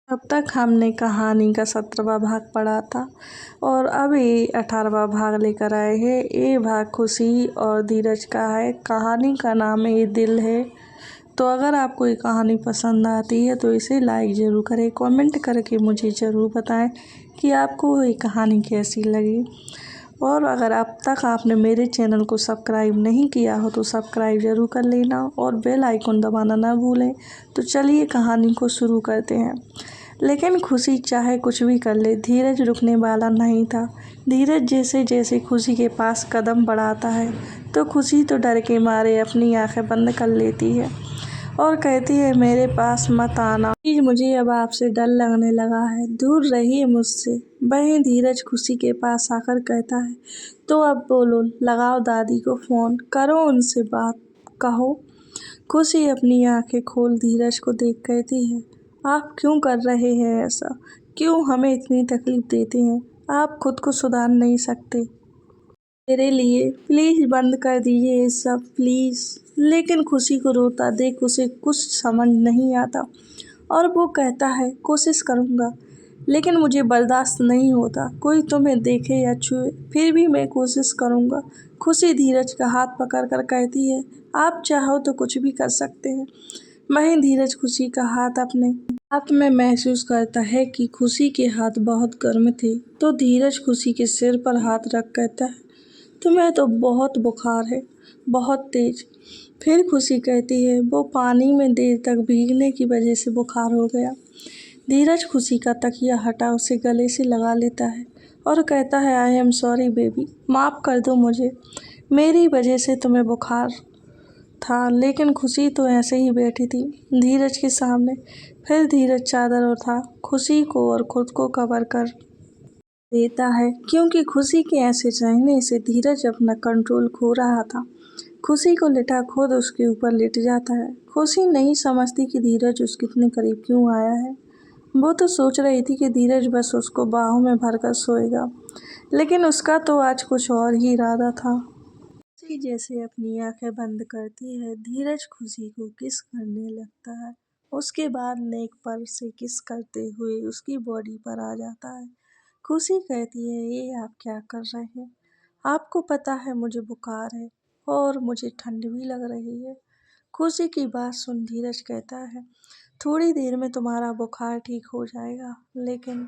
अब तक हमने कहानी का 17वां भाग पढ़ा था और अब ये 18वां भाग लेकर आए हैं। ये भाग खुशी और धीरज का है। कहानी का नाम है ये दिल है। तो अगर आपको ये कहानी पसंद आती है तो इसे लाइक ज़रूर करें, कमेंट करके मुझे ज़रूर बताएं कि आपको ये कहानी कैसी लगी। और अगर अब तक आपने मेरे चैनल को सब्सक्राइब नहीं किया हो तो सब्सक्राइब ज़रूर कर लेना और बेल आइकन दबाना ना भूलें। तो चलिए कहानी को शुरू करते हैं। लेकिन खुशी चाहे कुछ भी कर ले, धीरज रुकने वाला नहीं था। धीरज जैसे जैसे खुशी के पास कदम बढ़ाता है तो खुशी तो डर के मारे अपनी आंखें बंद कर लेती है और कहती है, मेरे पास मत आना प्लीज, मुझे अब आपसे डर लगने लगा है, दूर रहिए मुझसे। वहीं धीरज खुशी के पास आकर कहता है, तो अब बोलो, लगाओ दादी को फ़ोन, करो उनसे बात, कहो। खुशी अपनी आंखें खोल धीरज को देख कहती है, आप क्यों कर रहे हैं ऐसा? क्यों हमें इतनी तकलीफ देते हैं? आप खुद को सुधार नहीं सकते? मेरे लिए प्लीज़ बंद कर दीजिए ये सब, प्लीज़। लेकिन खुशी को रोता देख उसे कुछ समझ नहीं आता और वो कहता है, कोशिश करूँगा लेकिन मुझे बर्दाश्त नहीं होता कोई तुम्हें देखे या छुए, फिर भी मैं कोशिश करूँगा। खुशी धीरज का हाथ पकड़कर कहती है, आप चाहो तो कुछ भी कर सकते हैं। वहीं धीरज खुशी का हाथ अपने हाथ में महसूस करता है कि खुशी के हाथ बहुत गर्म थे। तो धीरज खुशी के सिर पर हाथ रख कहता है, तुम्हें तो बहुत बुखार है, बहुत तेज। फिर खुशी कहती है, वो पानी में देर तक भीगने की वजह से बुखार हो गया। धीरज खुशी का तकिया हटा उसे गले से लगा लेता है और कहता है, आई एम सॉरी बेबी, माफ़ कर दो मुझे, मेरी वजह से तुम्हें बुखार था। लेकिन खुशी तो ऐसे ही बैठी थी धीरज के सामने। फिर धीरज चादर उठा खुशी को और खुद को कवर कर देता है, क्योंकि खुशी के ऐसे चाहने से धीरज अपना कंट्रोल खो रहा था। खुशी को लिटा खुद उसके ऊपर लेट जाता है। खुशी नहीं समझती कि धीरज उसके इतने करीब क्यों आया है। वो तो सोच रही थी कि धीरज बस उसको बाहों में भरकर सोएगा, लेकिन उसका तो आज कुछ और ही इरादा था। खुशी जैसे अपनी आंखें बंद करती है, धीरज खुशी को किस करने लगता है। उसके बाद नेक पर से किस करते हुए उसकी बॉडी पर आ जाता है। खुशी कहती है, ये आप क्या कर रहे हैं? आपको पता है मुझे बुखार है और मुझे ठंड भी लग रही है। खुशी की बात सुन धीरज कहता है, थोड़ी देर में तुम्हारा बुखार ठीक हो जाएगा। लेकिन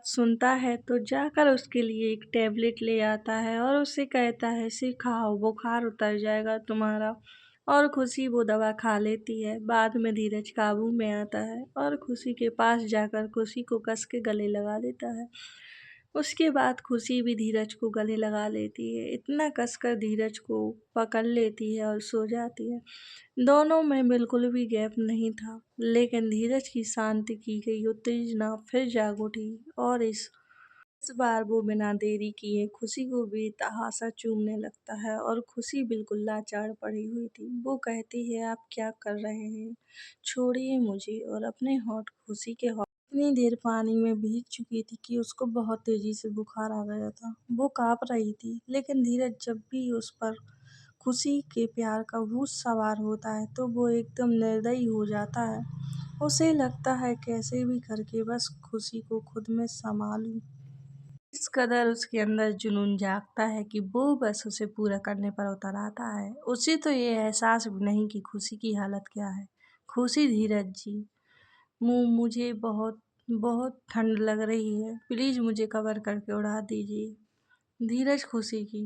सुनता है तो जाकर उसके लिए एक टैबलेट ले आता है और उसे कहता है, इसे खाओ, बुखार उतर जाएगा तुम्हारा। और खुशी वो दवा खा लेती है। बाद में धीरज काबू में आता है और खुशी के पास जाकर खुशी को कस के गले लगा लेता है। उसके बाद खुशी भी धीरज को गले लगा लेती है, इतना कसकर धीरज को पकड़ लेती है और सो जाती है। दोनों में बिल्कुल भी गैप नहीं था, लेकिन धीरज की शांति की गई उत्तेजना फिर जाग उठी और इस बार वो बिना देरी किए खुशी को बेतहाशा चूमने लगता है और खुशी बिल्कुल लाचार पड़ी हुई थी। वो कहती है, आप क्या कर रहे हैं? छोड़िए मुझे। और अपने होंठ खुशी के होंठ इतनी देर पानी में भीग चुकी थी कि उसको बहुत तेजी से बुखार आ गया था। वो काँप रही थी, लेकिन धीरज जब भी उस पर खुशी के प्यार का भूत सवार होता है तो वो एकदम निर्दयी हो जाता है। उसे लगता है कैसे भी करके बस खुशी को खुद में संभालूं। इस कदर उसके अंदर जुनून जागता है कि वो बस उसे पूरा करने पर उतर आता है। उसे तो ये एहसास भी नहीं कि खुशी की हालत क्या है। खुशी, धीरज जी, मुझे बहुत बहुत ठंड लग रही है, प्लीज़ मुझे कवर करके उड़ा दीजिए। धीरज खुशी की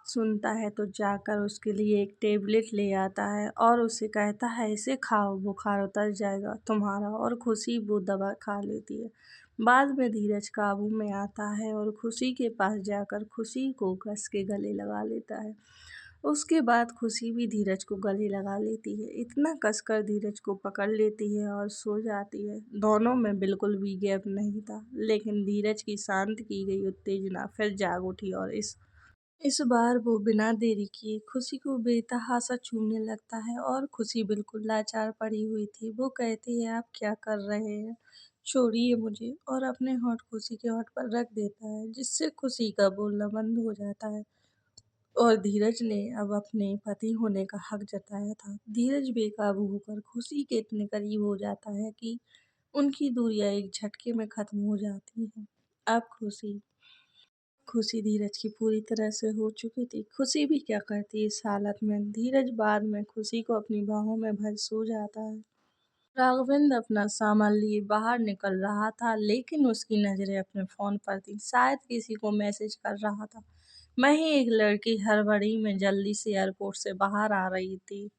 सुनता है तो जाकर उसके लिए एक टेबलेट ले आता है और उसे कहता है, इसे खाओ, बुखार उतर जाएगा तुम्हारा। और खुशी वो दवा खा लेती है। बाद में धीरज काबू में आता है और खुशी के पास जाकर खुशी को कस के गले लगा लेता है। उसके बाद खुशी भी धीरज को गले लगा लेती है, इतना कसकर धीरज को पकड़ लेती है और सो जाती है। दोनों में बिल्कुल भी गैप नहीं था, लेकिन धीरज की शांत की गई उत्तेजना फिर जाग उठी और इस बार वो बिना देरी किए खुशी को बेतहाशा छूने लगता है और खुशी बिल्कुल लाचार पड़ी हुई थी। वो कहती है, आप क्या कर रहे हैं? छोड़िए मुझे। और अपने होंठ खुशी के होंठ पर रख देता है, जिससे खुशी का बोलना बंद हो जाता है। और धीरज ने अब अपने पति होने का हक जताया था। धीरज बेकाबू होकर खुशी के इतने करीब हो जाता है कि उनकी दूरियां एक झटके में खत्म हो जाती हैं। अब खुशी खुशी धीरज की पूरी तरह से हो चुकी थी। खुशी भी क्या करती इस हालत में। धीरज बाद में खुशी को अपनी बाहों में भर सो जाता है। राघवेंद्र अपना सामान लिए बाहर निकल रहा था, लेकिन उसकी नजरें अपने फोन पर थी। शायद किसी को मैसेज कर रहा था। वहीं एक लड़की हड़बड़ी में जल्दी से एयरपोर्ट से बाहर आ रही थी।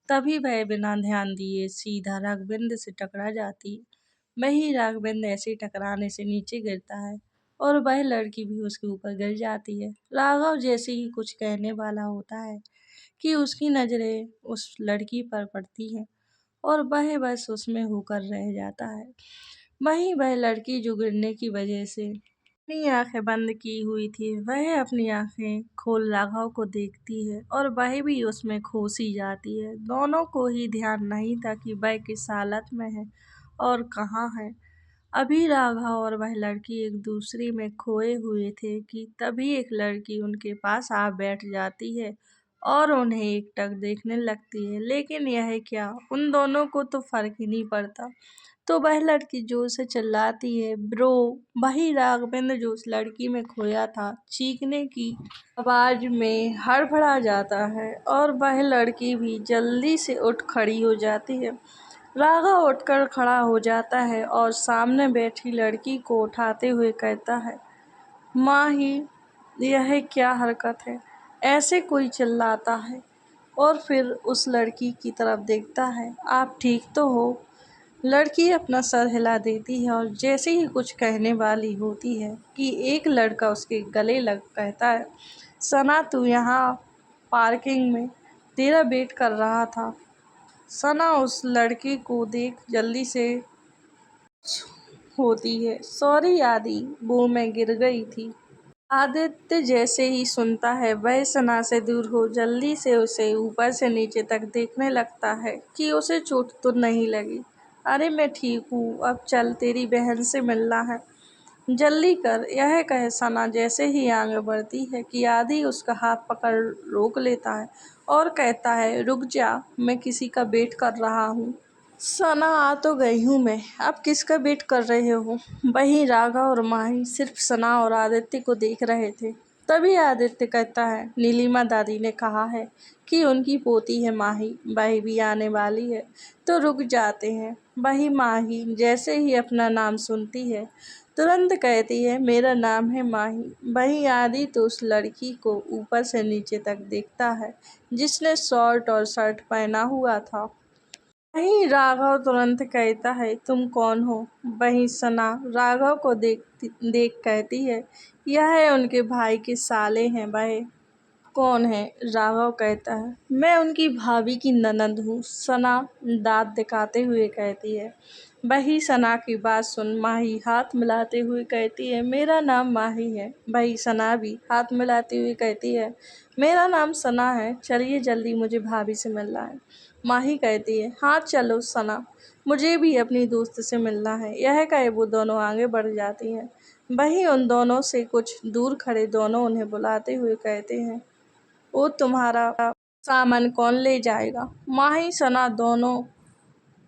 तभी वह बिना ध्यान दिए सीधा राघवेंद्र से टकरा जाती। वही राघवेंद्र ऐसे टकराने से नीचे गिरता है और वह लड़की भी उसके ऊपर गिर जाती है। राघव जैसे ही कुछ कहने वाला होता है कि उसकी नजरें उस लड़की पर पड़ती हैं और वह बस उसमें होकर रह जाता है। वहीं वह लड़की जो गिरने की वजह से अपनी आंखें बंद की हुई थी, वह अपनी आंखें खोल राघव को देखती है और वह भी उसमें खो सी जाती है। दोनों को ही ध्यान नहीं था कि वह किस हालत में है और कहाँ है। अभी राघव और वह लड़की एक दूसरे में खोए हुए थे कि तभी एक लड़की उनके पास आ बैठ जाती है और उन्हें एकटक देखने लगती है। लेकिन यह क्या, उन दोनों को तो फर्क ही नहीं पड़ता। तो वह लड़की जोर से चिल्लाती है, ब्रो। वही राघवेंद्र जो उस लड़की में खोया था, चीखने की आवाज में हड़बड़ा जाता है और वह लड़की भी जल्दी से उठ खड़ी हो जाती है। राघव उठकर खड़ा हो जाता है और सामने बैठी लड़की को उठाते हुए कहता है, माँ ही, यह क्या हरकत है। ऐसे कोई चिल्लाता है। और फिर उस लड़की की तरफ देखता है, आप ठीक तो हो। लड़की अपना सर हिला देती है और जैसे ही कुछ कहने वाली होती है कि एक लड़का उसके गले लग कहता है, सना तू यहाँ पार्किंग में तेरा वेट कर रहा था। सना उस लड़के को देख जल्दी से होती है, सॉरी आदि, वो मैं गिर गई थी। आदित्य जैसे ही सुनता है वह सना से दूर हो जल्दी से उसे ऊपर से नीचे तक देखने लगता है कि उसे चोट तो नहीं लगी। अरे मैं ठीक हूँ, अब चल, तेरी बहन से मिलना है, जल्दी कर। यह कह सना जैसे ही आगे बढ़ती है कि आदि उसका हाथ पकड़ रोक लेता है और कहता है, रुक जा, मैं किसी का वेट कर रहा हूँ। सना, आ तो गई हूँ मैं, अब किसका वेट कर रहे हो। वहीं राघव और माही सिर्फ सना और आदित्य को देख रहे थे। तभी आदित्य कहता है, नीलिमा दादी ने कहा है कि उनकी पोती है माही, वही भी आने वाली है, तो रुक जाते हैं। वही माही जैसे ही अपना नाम सुनती है तुरंत कहती है, मेरा नाम है माही। वही आदि तो उस लड़की को ऊपर से नीचे तक देखता है जिसने शॉर्ट और शर्ट पहना हुआ था। वहीं राघव तुरंत कहता है, तुम कौन हो। वहीं सना राघव को देख कहती है, यह उनके भाई के साले हैं। वह कौन है। राघव कहता है, मैं उनकी भाभी की ननद हूँ। सना दांत दिखाते हुए कहती है। वही सना की बात सुन माही हाथ मिलाते हुए कहती है, मेरा नाम माही है। वही सना भी हाथ मिलाते हुए कहती है, मेरा नाम सना है, चलिए जल्दी, मुझे भाभी से मिलना है। माही कहती है, हाँ चलो सना, मुझे भी अपनी दोस्त से मिलना है। यह कहे वो दोनों आगे बढ़ जाती हैं। वहीं उन दोनों से कुछ दूर खड़े दोनों उन्हें बुलाते हुए कहते हैं, वो तुम्हारा सामान कौन ले जाएगा। माही सना दोनों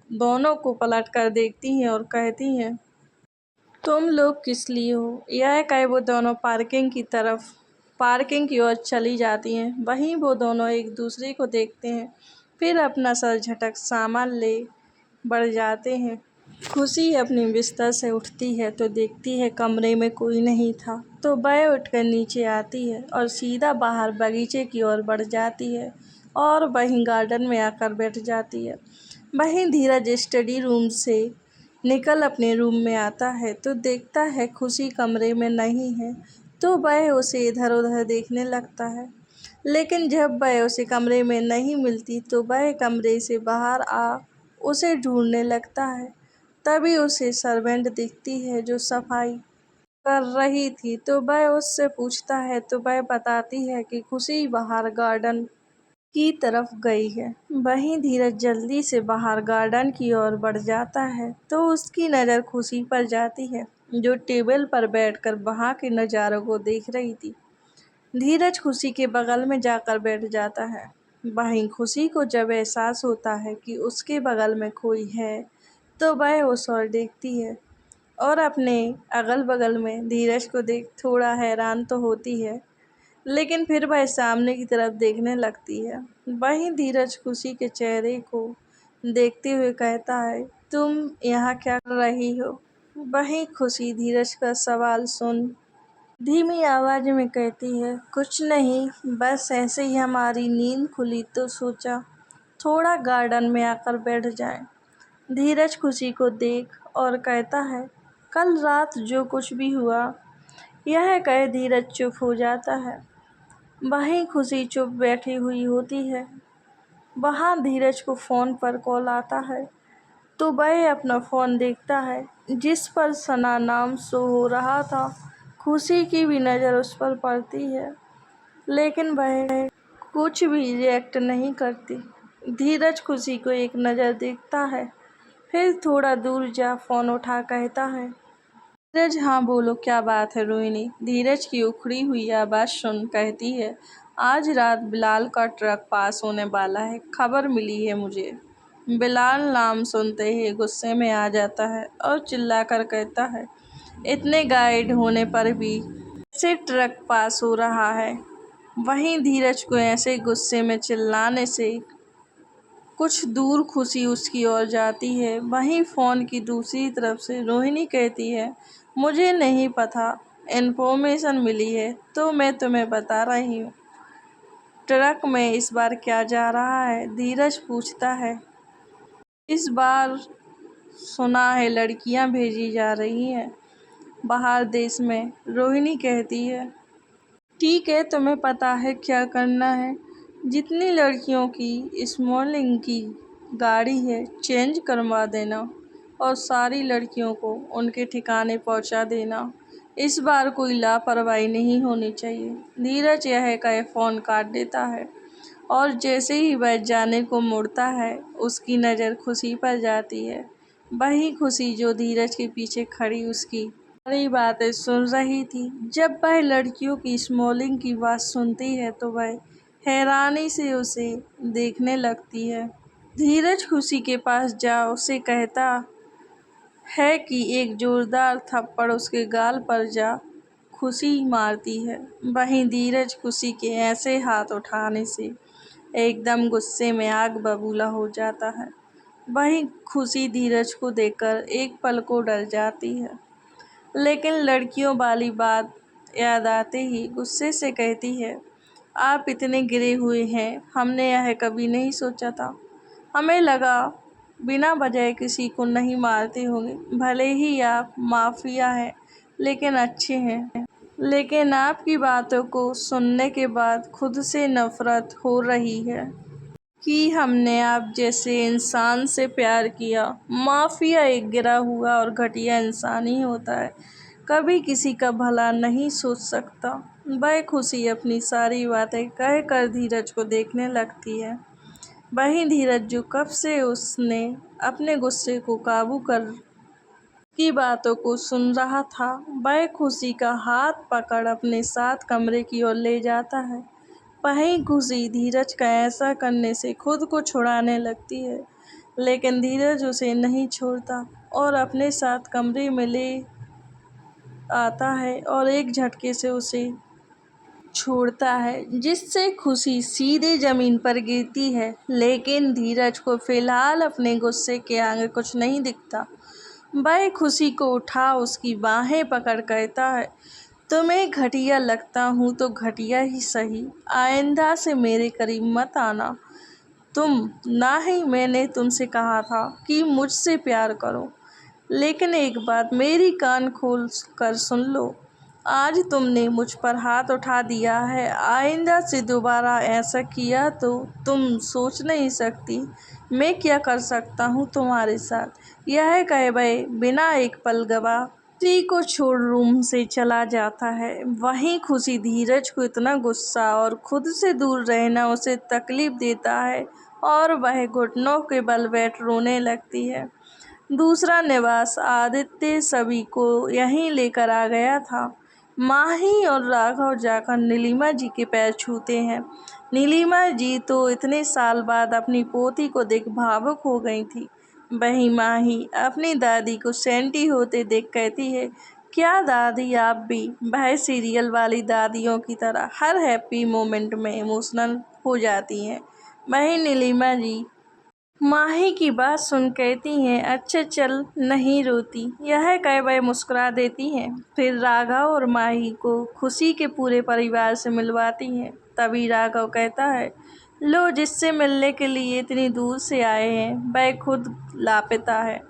दोनों को पलट कर देखती हैं और कहती हैं, तुम लोग किस लिए हो। यह कहे वो दोनों पार्किंग की ओर चली जाती हैं। वहीं वो दोनों एक दूसरे को देखते हैं, फिर अपना सर झटक सामान ले बढ़ जाते हैं। खुशी अपनी बिस्तर से उठती है तो देखती है कमरे में कोई नहीं था, तो वह उठकर नीचे आती है और सीधा बाहर बगीचे की ओर बढ़ जाती है और वहीं गार्डन में आकर बैठ जाती है। वहीं धीरज स्टडी रूम से निकल अपने रूम में आता है तो देखता है खुशी कमरे में नहीं है, तो वह उसे इधर उधर देखने लगता है। लेकिन जब वह उसे कमरे में नहीं मिलती तो वह कमरे से बाहर आ उसे ढूंढने लगता है। तभी उसे सर्वेंट दिखती है जो सफाई कर रही थी, तो वह उससे पूछता है तो वह बताती है कि खुशी बाहर गार्डन की तरफ गई है। वहीं धीरज जल्दी से बाहर गार्डन की ओर बढ़ जाता है तो उसकी नज़र खुशी पर जाती है जो टेबल पर बैठकर वहां के नज़ारों को देख रही थी। धीरज खुशी के बगल में जाकर बैठ जाता है। वहीं खुशी को जब एहसास होता है कि उसके बगल में कोई है तो वह उस ओर देखती है और अपने अगल बगल में धीरज को देख थोड़ा हैरान तो होती है, लेकिन फिर वह सामने की तरफ देखने लगती है। वहीं धीरज खुशी के चेहरे को देखते हुए कहता है, तुम यहाँ क्या कर रही हो? वहीं खुशी धीरज का सवाल सुन धीमी आवाज में कहती है, कुछ नहीं, बस ऐसे ही हमारी नींद खुली तो सोचा थोड़ा गार्डन में आकर बैठ जाएं। धीरज खुशी को देख और कहता है, कल रात जो कुछ भी हुआ। यह कह धीरज चुप हो जाता है। वहीं खुशी चुप बैठी हुई होती है। वहाँ धीरज को फ़ोन पर कॉल आता है तो वह अपना फ़ोन देखता है जिस पर सना नाम शो हो रहा था। खुशी की भी नज़र उस पर पड़ती है, लेकिन वह कुछ भी रिएक्ट नहीं करती। धीरज खुशी को एक नज़र देखता है, फिर थोड़ा दूर जा फ़ोन उठा कहता है, धीरज, हाँ बोलो, क्या बात है रोहिणी? धीरज की उखड़ी हुई आवाज़ सुन कहती है, आज रात बिलाल का ट्रक पास होने वाला है, खबर मिली है मुझे। बिलाल नाम सुनते ही गुस्से में आ जाता है और चिल्लाकर कहता है, इतने गाइड होने पर भी ऐसे ट्रक पास हो रहा है? वहीं धीरज को ऐसे गुस्से में चिल्लाने से कुछ दूर खुशी उसकी ओर जाती है। वहीं फ़ोन की दूसरी तरफ से रोहिणी कहती है, मुझे नहीं पता, इन्फॉर्मेशन मिली है तो मैं तुम्हें बता रही हूँ। ट्रक में इस बार क्या जा रहा है? धीरज पूछता है। इस बार सुना है लड़कियां भेजी जा रही हैं बाहर देश में, रोहिणी कहती है। ठीक है, तुम्हें पता है क्या करना है? जितनी लड़कियों की स्मॉलिंग की गाड़ी है चेंज करवा देना और सारी लड़कियों को उनके ठिकाने पहुंचा देना। इस बार कोई लापरवाही नहीं होनी चाहिए। धीरज यह कह फ़ोन काट देता है और जैसे ही वह जाने को मुड़ता है उसकी नज़र खुशी पर जाती है। वही खुशी जो धीरज के पीछे खड़ी उसकी सारी बातें सुन रही थी। जब वह लड़कियों की स्मॉलिंग की बात सुनती है तो वह हैरानी से उसे देखने लगती है। धीरज खुशी के पास जा उसे कहता है कि एक जोरदार थप्पड़ उसके गाल पर जा खुशी मारती है। वहीं धीरज खुशी के ऐसे हाथ उठाने से एकदम गुस्से में आग बबूला हो जाता है। वहीं खुशी धीरज को देखकर एक पल को डर जाती है, लेकिन लड़कियों वाली बात याद आते ही गुस्से से कहती है, आप इतने गिरे हुए हैं, हमने यह कभी नहीं सोचा था। हमें लगा बिना वजह किसी को नहीं मारते होंगे। भले ही आप माफिया हैं, लेकिन अच्छे हैं। लेकिन आपकी बातों को सुनने के बाद खुद से नफरत हो रही है कि हमने आप जैसे इंसान से प्यार किया। माफिया एक गिरा हुआ और घटिया इंसान ही होता है, कभी किसी का भला नहीं सोच सकता। वह खुशी अपनी सारी बातें कह कर धीरज को देखने लगती है। वहीं धीरज जो कब से उसने अपने गुस्से को काबू कर की बातों को सुन रहा था, वह खुशी का हाथ पकड़ अपने साथ कमरे की ओर ले जाता है। वहीं खुशी धीरज का ऐसा करने से खुद को छुड़ाने लगती है, लेकिन धीरज उसे नहीं छोड़ता और अपने साथ कमरे में ले आता है और एक झटके से उसे छोड़ता है, जिससे खुशी सीधे जमीन पर गिरती है। लेकिन धीरज को फिलहाल अपने गुस्से के आगे कुछ नहीं दिखता। वह खुशी को उठा उसकी बाहें पकड़ कहता है, तुम्हें घटिया लगता हूँ तो घटिया ही सही, आइंदा से मेरे करीब मत आना। तुम ना ही मैंने तुमसे कहा था कि मुझसे प्यार करो, लेकिन एक बात मेरी कान खोल कर सुन लो, आज तुमने मुझ पर हाथ उठा दिया है। आइंदा से दोबारा ऐसा किया तो तुम सोच नहीं सकती मैं क्या कर सकता हूँ तुम्हारे साथ। यह कहे वह बिना एक पल गवाह खुशी को छोड़ रूम से चला जाता है। वहीं खुशी धीरज को इतना गुस्सा और खुद से दूर रहना उसे तकलीफ देता है और वह घुटनों के बल बैठ रोने लगती है। दूसरा निवास आदित्य सभी को यहीं लेकर आ गया था। माही और राघव जाकर नीलिमा जी के पैर छूते हैं। नीलिमा जी तो इतने साल बाद अपनी पोती को देख भावुक हो गई थी। वहीं माही अपनी दादी को सेंटी होते देख कहती है, क्या दादी आप भी वह सीरियल वाली दादियों की तरह हर हैप्पी मोमेंट में इमोशनल हो जाती हैं। वहीं नीलिमा जी माही की बात सुन कहती हैं, अच्छा चल नहीं रोती। यह कह वह मुस्कुरा देती हैं। फिर राघव और माही को खुशी के पूरे परिवार से मिलवाती हैं। तभी राघव कहता है, लो जिससे मिलने के लिए इतनी दूर से आए हैं वह खुद लापता है।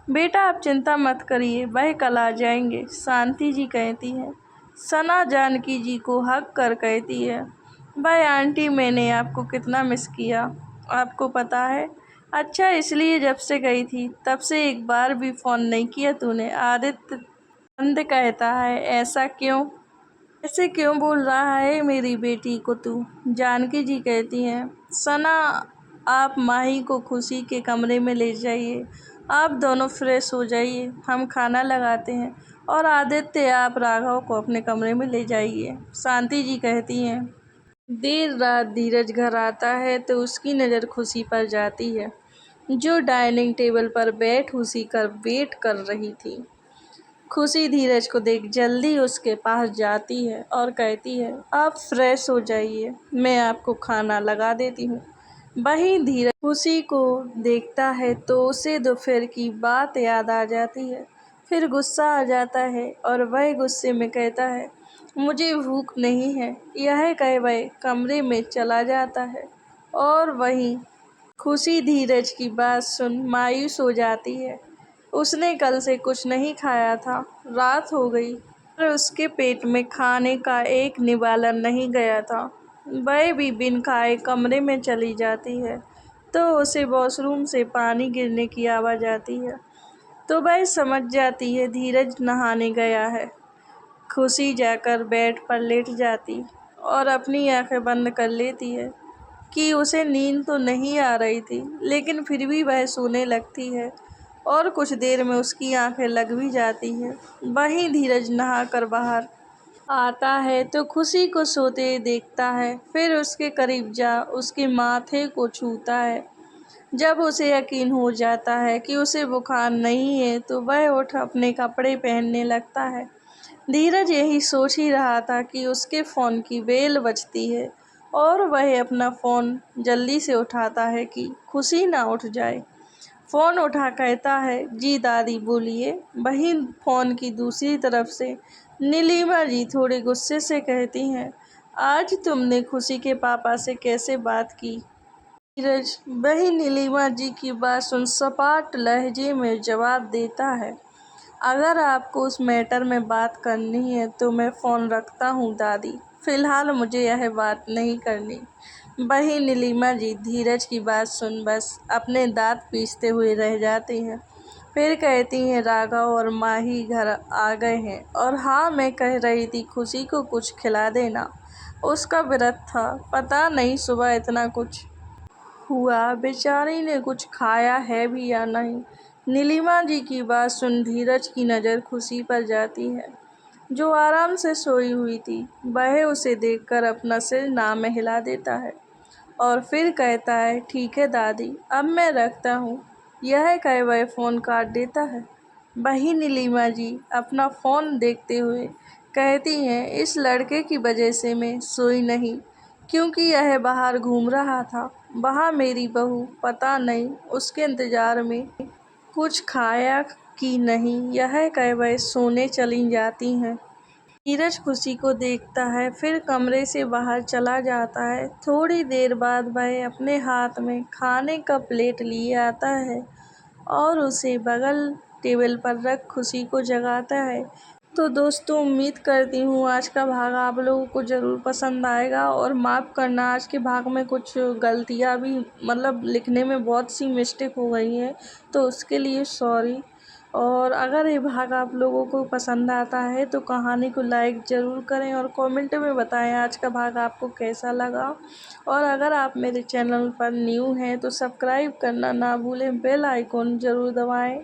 बेटा आप चिंता मत करिए, वह कल आ जाएंगे। शांति जी कहती है। सना जानकी जी को हक कर कहती है, भाई आंटी मैंने आपको कितना मिस किया, आपको पता है। अच्छा इसलिए जब से गई थी तब से एक बार भी फ़ोन नहीं किया तूने। आदित्य बंद कहता है, ऐसा क्यों, ऐसे क्यों बोल रहा है मेरी बेटी को तू। जानकी जी कहती हैं, सना आप माही को खुशी के कमरे में ले जाइए, आप दोनों फ्रेश हो जाइए, हम खाना लगाते हैं। और आदित्य आप राघव को अपने कमरे में ले जाइए। शांति जी कहती हैं। देर रात धीरज घर आता है तो उसकी नज़र खुशी पर जाती है, जो डाइनिंग टेबल पर बैठ उसी का वेट कर रही थी। खुशी धीरज को देख जल्दी उसके पास जाती है और कहती है, आप फ्रेश हो जाइए, मैं आपको खाना लगा देती हूँ। वहीं धीरज खुशी को देखता है तो उसे दोपहर की बात याद आ जाती है। फिर गुस्सा आ जाता है और वह गुस्से में कहता है, मुझे भूख नहीं है। यह कह वह कमरे में चला जाता है। और वहीं खुशी धीरज की बात सुन मायूस हो जाती है। उसने कल से कुछ नहीं खाया था, रात हो गई पर उसके पेट में खाने का एक निवाला नहीं गया था। वह भी बिन खाए कमरे में चली जाती है तो उसे वॉशरूम से पानी गिरने की आवाज़ आती है। तो वह समझ जाती है धीरज नहाने गया है। खुशी जाकर बेड पर लेट जाती और अपनी आंखें बंद कर लेती है कि उसे नींद तो नहीं आ रही थी, लेकिन फिर भी वह सोने लगती है और कुछ देर में उसकी आंखें लग भी जाती हैं। वहीं धीरज नहाकर बाहर आता है तो खुशी को सोते देखता है। फिर उसके करीब जा उसके माथे को छूता है। जब उसे यकीन हो जाता है कि उसे बुखार नहीं है तो वह उठ अपने कपड़े पहनने लगता है। धीरज यही सोच ही रहा था कि उसके फ़ोन की बेल बजती है और वह अपना फ़ोन जल्दी से उठाता है कि खुशी ना उठ जाए। फ़ोन उठा कहता है, जी दादी बोलिए। वहीं फ़ोन की दूसरी तरफ से नीलिमा जी थोड़े गुस्से से कहती हैं, आज तुमने खुशी के पापा से कैसे बात की। धीरज वही नीलिमा जी की बात सुन सपाट लहजे में जवाब देता है, अगर आपको उस मैटर में बात करनी है तो मैं फ़ोन रखता हूँ दादी, फ़िलहाल मुझे यह बात नहीं करनी। वही नीलिमा जी धीरज की बात सुन बस अपने दांत पीसते हुए रह जाती हैं। फिर कहती हैं, राघव और माही घर आ गए हैं और हाँ मैं कह रही थी खुशी को कुछ खिला देना, उसका व्रत था, पता नहीं सुबह इतना कुछ हुआ, बेचारी ने कुछ खाया है भी या नहीं। नीलिमा जी की बात सुन धीरज की नज़र खुशी पर जाती है, जो आराम से सोई हुई थी। वह उसे देखकर अपना सिर ना में हिला देता है और फिर कहता है, ठीक है दादी, अब मैं रखता हूँ। यह कह वह फ़ोन काट देता है। वही नीलिमा जी अपना फ़ोन देखते हुए कहती हैं, इस लड़के की वजह से मैं सोई नहीं, क्योंकि यह बाहर घूम रहा था। वहाँ मेरी बहू पता नहीं उसके इंतज़ार में कुछ खाया कि नहीं। यह कह वह सोने चली जाती हैं। नीरज खुशी को देखता है, फिर कमरे से बाहर चला जाता है। थोड़ी देर बाद वह अपने हाथ में खाने का प्लेट लिए आता है और उसे बगल टेबल पर रख खुशी को जगाता है। तो दोस्तों उम्मीद करती हूँ आज का भाग आप लोगों को ज़रूर पसंद आएगा और माफ़ करना आज के भाग में कुछ गलतियाँ भी मतलब लिखने में बहुत सी मिस्टेक हो गई हैं, तो उसके लिए सॉरी। और अगर ये भाग आप लोगों को पसंद आता है तो कहानी को लाइक ज़रूर करें और कमेंट में बताएं आज का भाग आपको कैसा लगा। और अगर आप मेरे चैनल पर न्यू हैं तो सब्सक्राइब करना ना भूलें, बेल आइकॉन ज़रूर दबाएं।